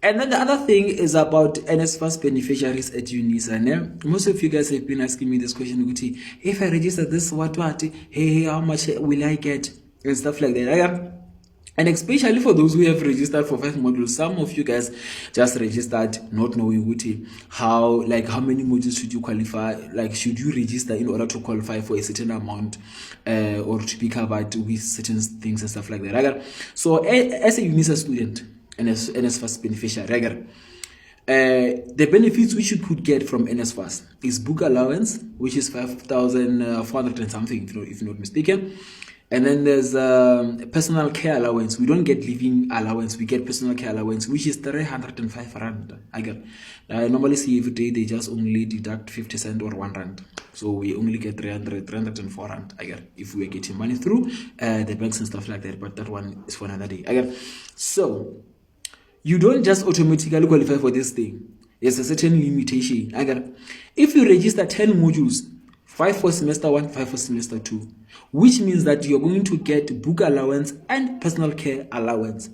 And then the other thing is about Nsfas beneficiaries at Unisa. Most of you guys have been asking me this question, if I register this, what, hey, how much will I get? And stuff like that. And especially for those who have registered for 5 modules, some of you guys just registered not knowing how many modules should you qualify, should you register in order to qualify for a certain amount or to be covered with certain things and stuff like that. So as a Unisa student and as Nsfas beneficiary, the benefits which you could get from Nsfas is book allowance, which is 5,400 and something, if not mistaken. And then there's personal care allowance. We don't get living allowance. We get personal care allowance, which is 305 rand. I normally see every day they just only deduct 50 cents or 1 rand. So we only get 304 rand. If we are getting money through the banks and stuff like that. But that one is for another day. So you don't just automatically qualify for this thing. There's a certain limitation. If you register 10 modules, 5 for semester 1, 5 for semester 2, which means that you're going to get book allowance and personal care allowance.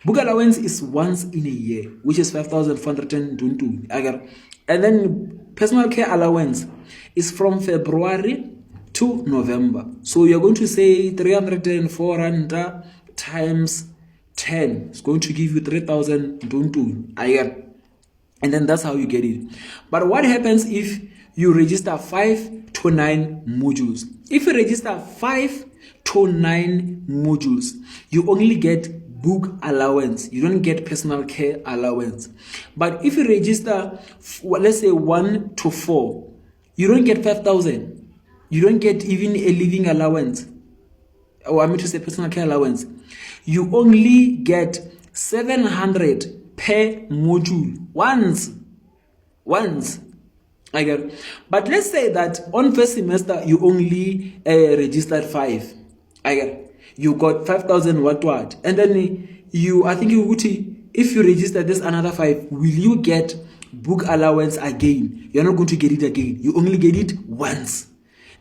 Book allowance is once in a year, which is 5,422. And then personal care allowance is from February to November. So you're going to say 304 rand times 10. It's going to give you 3,022. And then that's how you get it. But what happens if you register 5 to 9 modules? If you register 5 to 9 modules, you only get book allowance. You don't get personal care allowance. But if you register, let's say 1 to 4, you don't get 5,000. You don't get even a living allowance. Or I mean to say personal care allowance. You only get 700 per module once. But let's say that on first semester you only registered 5. You got 5,000 what, and then if you register this another 5, will you get book allowance again? You're not going to get it again. You only get it once.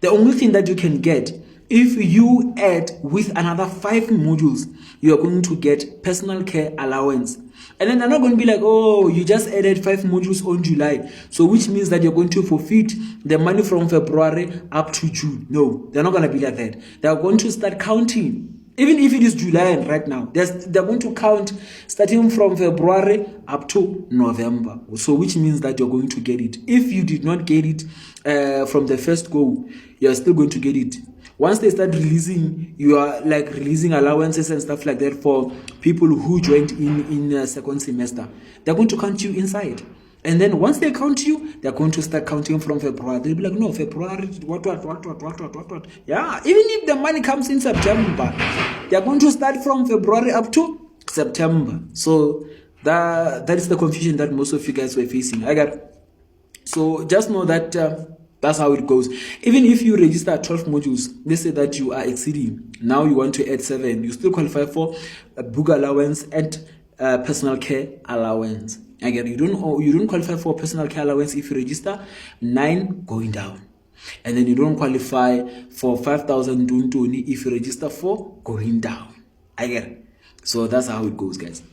The only thing that you can get, if you add with another 5 modules, you are going to get personal care allowance. And then they're not going to be like, oh, you just added 5 modules on July. So which means that you're going to forfeit the money from February up to June. No, they're not going to be like that. They're going to start counting. Even if it is July right now, they're going to count starting from February up to November. So which means that you're going to get it. If you did not get it from the first go, you're still going to get it. Once they start releasing, you are releasing allowances and stuff like that for people who joined in second semester. They're going to count you inside. And then once they count you, they're going to start counting from February. They'll be like, no, February, what. Yeah, even if the money comes in September, they're going to start from February up to September. So that is the confusion that most of you guys were facing. So just know that that's how it goes. Even if you register 12 modules, let's say that you are exceeding, now you want to add 7, you still qualify for a book allowance and personal care allowance. You don't qualify for personal care allowance if you register 9 going down. And then you don't qualify for 5,000 if you register 4 going down. So that's how it goes, guys.